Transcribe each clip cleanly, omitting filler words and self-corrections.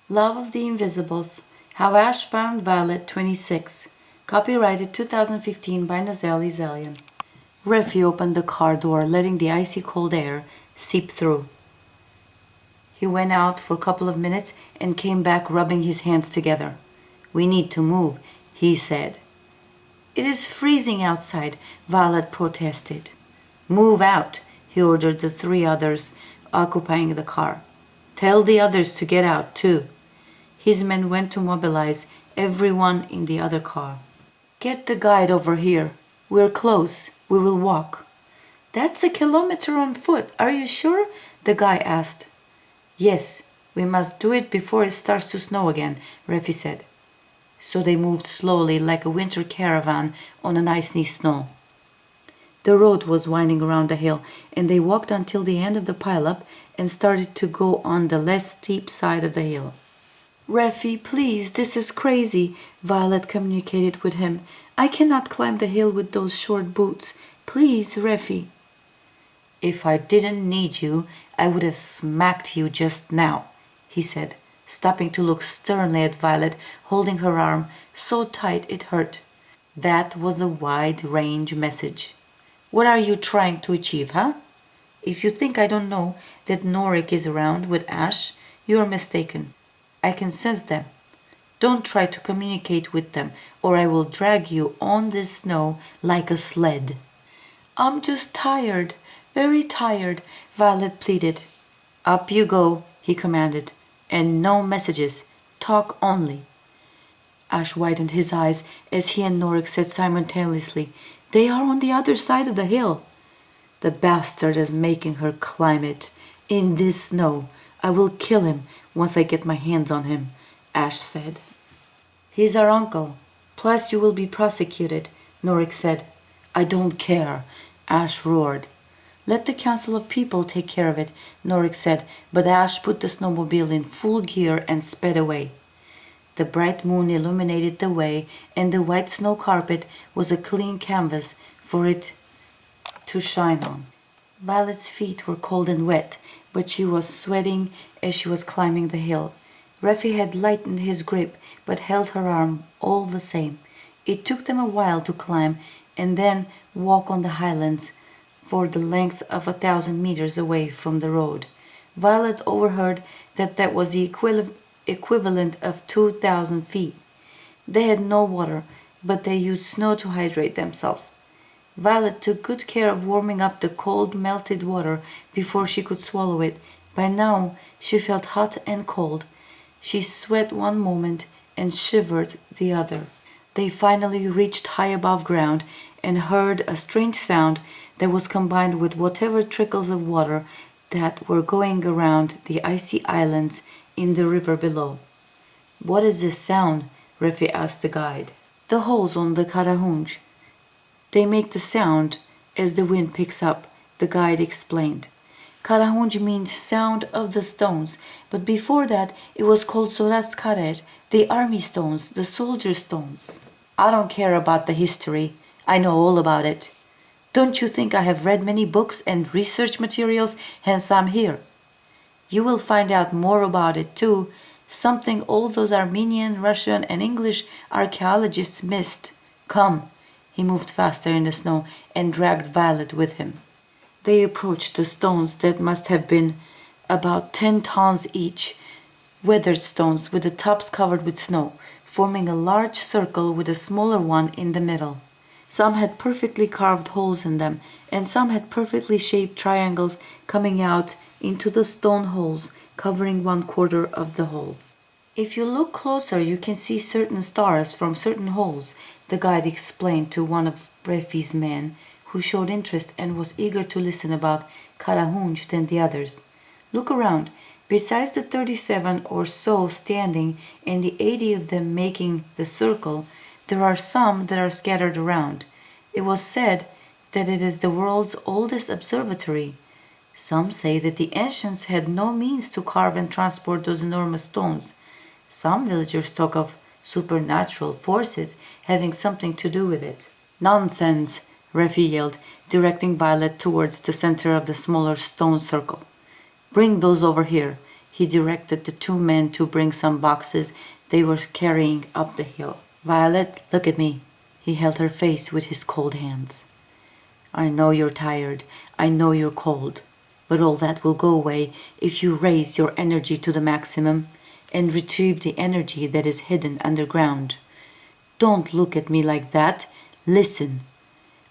Love of the Invisibles. How Ash Found Violet 26. Copyrighted 2015 by Nazeli Zelian. Refi opened the car door, letting the icy cold air seep through. He went out for a couple of minutes and came back rubbing his hands together. "We need to move," he said. "It is freezing outside," Violet protested. "Move out," he ordered the three others occupying the car. "Tell the others to get out too." His men went to mobilize everyone in the other car. "Get the guide over here. We're close. We will walk." "That's a kilometer on foot. Are you sure?" the guy asked. "Yes, we must do it before it starts to snow again," Refi said. So they moved slowly like a winter caravan on an icy snow. The road was winding around the hill, and they walked until the end of the pileup and started to go on the less steep side of the hill. "Refi, please, this is crazy," Violet communicated with him. "I cannot climb the hill with those short boots. Please, Refi." "If I didn't need you, I would have smacked you just now," he said, stopping to look sternly at Violet, holding her arm so tight it hurt. That was a wide-range message. "What are you trying to achieve, huh? If you think I don't know that Norik is around with Ash, you're mistaken. I can sense them. Don't try to communicate with them, or I will drag you on this snow like a sled." "I'm just tired, very tired," Violet pleaded. "Up you go," he commanded, "and no messages. Talk only." Ash widened his eyes as he and Norik said simultaneously, "They are on the other side of the hill." "The bastard is making her climb it. In this snow. I will kill him once I get my hands on him," Ash said. "He's our uncle. Plus you will be prosecuted," Norik said. "I don't care," Ash roared. "Let the council of people take care of it," Norik said, but Ash put the snowmobile in full gear and sped away. The bright moon illuminated the way, and the white snow carpet was a clean canvas for it to shine on. Violet's feet were cold and wet, but she was sweating as she was climbing the hill. Refi had lightened his grip, but held her arm all the same. It took them a while to climb and then walk on the highlands for the length of 1,000 meters away from the road. Violet overheard that was the equivalent of 2,000 feet. They had no water, but they used snow to hydrate themselves. Violet took good care of warming up the cold, melted water before she could swallow it. By now, she felt hot and cold. She sweat one moment and shivered the other. They finally reached high above ground and heard a strange sound that was combined with whatever trickles of water that were going around the icy islands in the river below. "What is this sound?" Refi asked the guide. "The holes on the Karahunj. They make the sound as the wind picks up," the guide explained. Karahunj means sound of the stones, but before that it was called Soras Karer, the army stones, the soldier stones. "I don't care about the history. I know all about it. Don't you think I have read many books and research materials, hence I'm here? You will find out more about it too, something all those Armenian, Russian, and English archaeologists missed. Come." He moved faster in the snow and dragged Violet with him. They approached the stones that must have been about 10 tons each, weathered stones with the tops covered with snow, forming a large circle with a smaller one in the middle. Some had perfectly carved holes in them, and some had perfectly shaped triangles coming out into the stone holes, covering 1/4 of the hole. "If you look closer, you can see certain stars from certain holes," the guide explained to one of Refi's men, who showed interest and was eager to listen about Karahunj than the others. "Look around. Besides the 37 or so standing and the 80 of them making the circle, there are some that are scattered around. It was said that it is the world's oldest observatory. Some say that the ancients had no means to carve and transport those enormous stones. Some villagers talk of supernatural forces having something to do with it." "Nonsense," Refi yelled, directing Violet towards the center of the smaller stone circle. "Bring those over here," He directed the two men to bring some boxes they were carrying up the hill. Violet, look at me. He held her face with his cold hands. I know you're tired. I know you're cold. But all that will go away if you raise your energy to the maximum and retrieve the energy that is hidden underground. Don't look at me like that. Listen.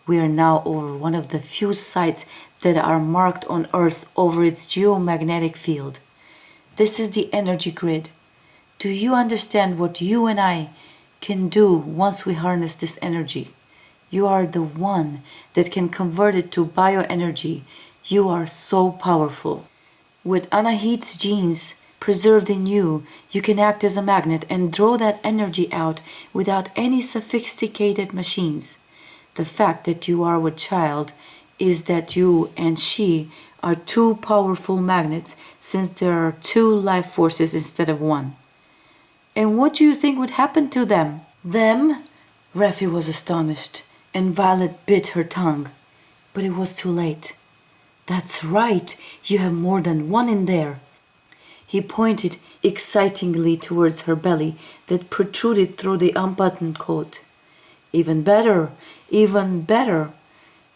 We are now over one of the few sites that are marked on Earth over its geomagnetic field. This is the energy grid. Do you understand what you and I can do once we harness this energy? You are the one that can convert it to bioenergy. You are so powerful. With Anahit's genes preserved in you, you can act as a magnet and draw that energy out without any sophisticated machines. The fact that you are with child is that you and she are two powerful magnets, since there are two life forces instead of one. And what do you think would happen to them? Them? Raffi was astonished, and Violet bit her tongue. But it was too late. That's right, you have more than one in there. He pointed excitingly towards her belly that protruded through the unbuttoned coat. Even better, even better.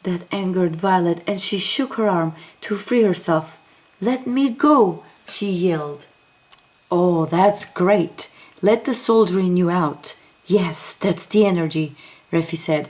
That angered Violet, and she shook her arm to free herself. Let me go, she yelled. Oh, that's great. Let the soldier in you out. Yes, that's the energy, Raffi said,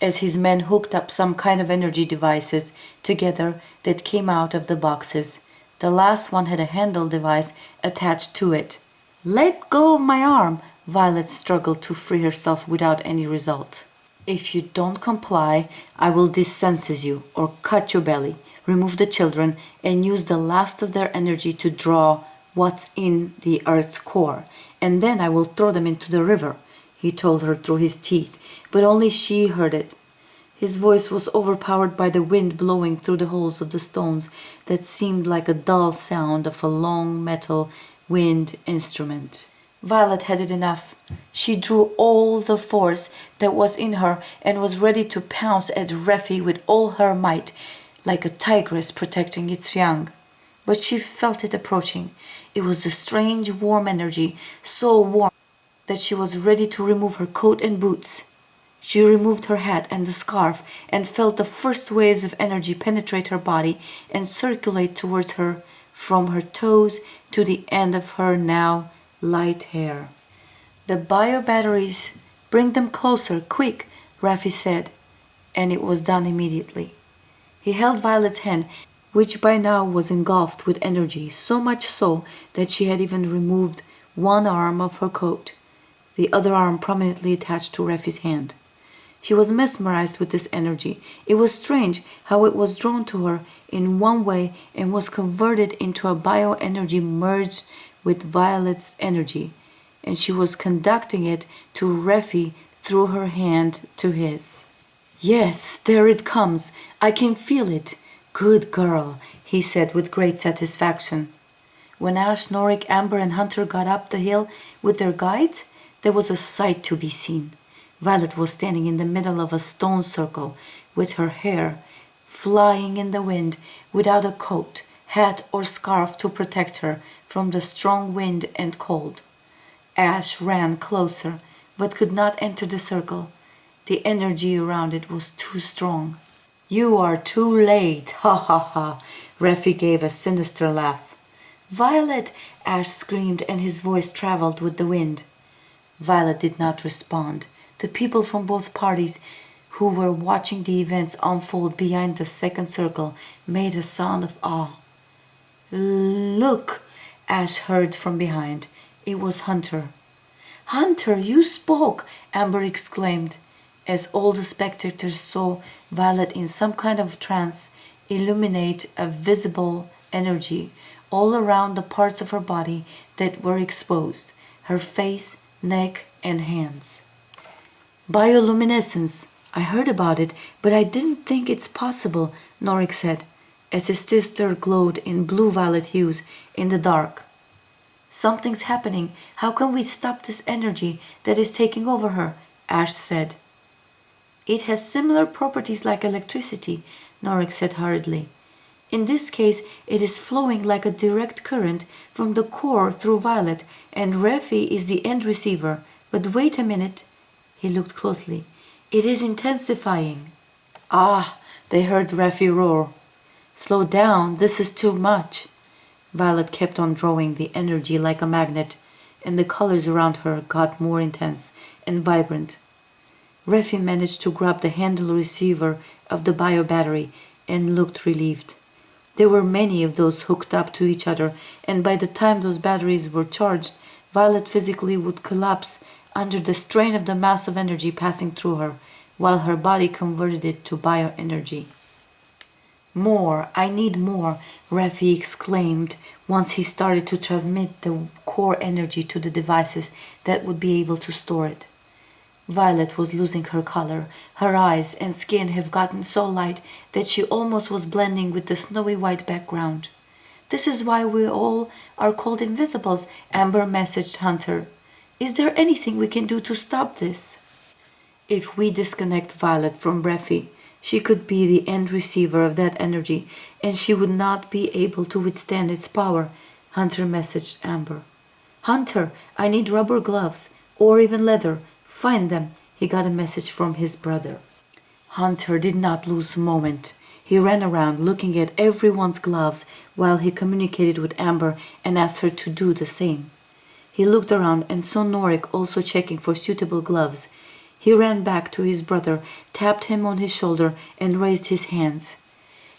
as his men hooked up some kind of energy devices together that came out of the boxes. The last one had a handle device attached to it. Let go of my arm, Violet struggled to free herself without any result. If you don't comply, I will dissense you or cut your belly, remove the children, and use the last of their energy to draw what's in the earth's core, and then I will throw them into the river, he told her through his teeth, but only she heard it. His voice was overpowered by the wind blowing through the holes of the stones that seemed like a dull sound of a long metal wind instrument. Violet had it enough. She drew all the force that was in her and was ready to pounce at Raffi with all her might, like a tigress protecting its young. But she felt it approaching. It was the strange warm energy, so warm that she was ready to remove her coat and boots. She removed her hat and the scarf and felt the first waves of energy penetrate her body and circulate towards her from her toes to the end of her now light hair. The bio-batteries, bring them closer, quick, Raffi said, and it was done immediately. He held Violet's hand, which by now was engulfed with energy, so much so that she had even removed one arm of her coat, the other arm prominently attached to Raffi's hand. She was mesmerized with this energy. It was strange how it was drawn to her in one way and was converted into a bioenergy merged with Violet's energy, and she was conducting it to Raffi through her hand to his. Yes, there it comes. I can feel it. Good girl, he said with great satisfaction. When Ash, Norik, Amber, and Hunter got up the hill with their guides, there was a sight to be seen. Violet was standing in the middle of a stone circle with her hair flying in the wind without a coat, hat, or scarf to protect her from the strong wind and cold. Ash ran closer but could not enter the circle. The energy around it was too strong. You are too late, ha ha ha, Raffi gave a sinister laugh. Violet, Ash screamed, and his voice traveled with the wind. Violet did not respond. The people from both parties who were watching the events unfold behind the second circle made a sound of awe. Look, Ash heard from behind. It was Hunter. Hunter, you spoke, Amber exclaimed, as all the spectators saw Violet in some kind of trance illuminate a visible energy all around the parts of her body that were exposed, her face, neck, and hands. Bioluminescence. I heard about it, but I didn't think it's possible, Norik said, as his sister glowed in blue-violet hues in the dark. Something's happening. How can we stop this energy that is taking over her? Ash said. It has similar properties like electricity, Norik said hurriedly. In this case, it is flowing like a direct current from the core through Violet, and Refi is the end receiver. But wait a minute. He looked closely. It is intensifying. Ah, they heard Refi roar. Slow down, this is too much. Violet kept on drawing the energy like a magnet, and the colors around her got more intense and vibrant. Refi managed to grab the handle receiver of the bio battery and looked relieved. There were many of those hooked up to each other, and by the time those batteries were charged, Violet physically would collapse under the strain of the mass of energy passing through her, while her body converted it to bioenergy. More, I need more, Refi exclaimed once he started to transmit the core energy to the devices that would be able to store it. Violet was losing her color. Her eyes and skin have gotten so light that she almost was blending with the snowy white background. This is why we all are called invisibles, Amber messaged Hunter. Is there anything we can do to stop this? If we disconnect Violet from Refi, she could be the end receiver of that energy, and she would not be able to withstand its power, Hunter messaged Amber. Hunter, I need rubber gloves, or even leather. Find them, he got a message from his brother. Hunter did not lose a moment. He ran around looking at everyone's gloves while he communicated with Amber and asked her to do the same. He looked around and saw Norik also checking for suitable gloves. He ran back to his brother, tapped him on his shoulder, and raised his hands.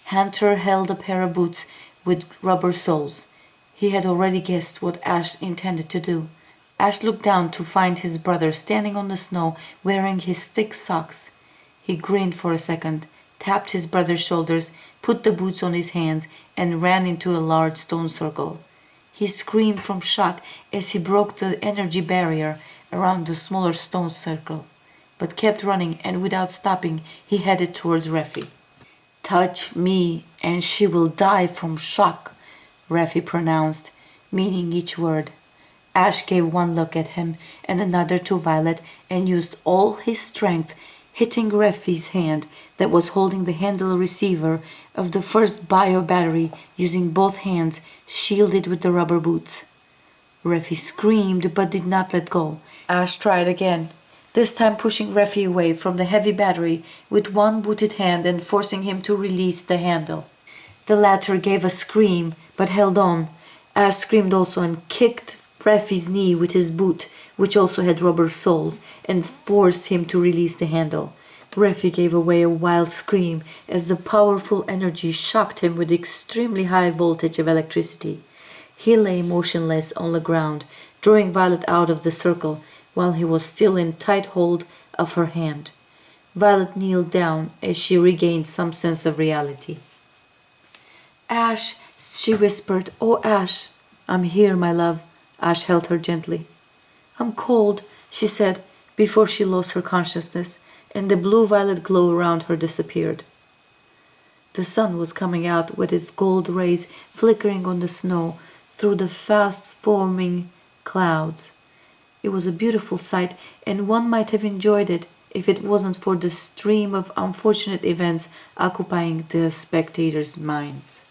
Hunter held a pair of boots with rubber soles. He had already guessed what Ash intended to do. Ash looked down to find his brother standing on the snow wearing his thick socks. He grinned for a second, tapped his brother's shoulders, put the boots on his hands, and ran into a large stone circle. He screamed from shock as he broke the energy barrier around the smaller stone circle, but kept running, and without stopping, he headed towards Refi. Touch me, and she will die from shock, Refi pronounced, meaning each word. Ash gave one look at him and another to Violet and used all his strength, hitting Refi's hand that was holding the handle receiver of the first bio battery, using both hands shielded with the rubber boots. Refi screamed but did not let go. Ash tried again, this time pushing Refi away from the heavy battery with one booted hand and forcing him to release the handle. The latter gave a scream but held on. Ash screamed also and kicked Refi's knee with his boot, which also had rubber soles, and forced him to release the handle. Refi gave away a wild scream as the powerful energy shocked him with extremely high voltage of electricity. He lay motionless on the ground, drawing Violet out of the circle while he was still in tight hold of her hand. Violet kneeled down as she regained some sense of reality. Ash, she whispered. Oh, Ash. I'm here, my love. Ash held her gently. I'm cold, she said, before she lost her consciousness, and the blue-violet glow around her disappeared. The sun was coming out with its gold rays flickering on the snow through the fast-forming clouds. It was a beautiful sight, and one might have enjoyed it if it wasn't for the stream of unfortunate events occupying the spectators' minds.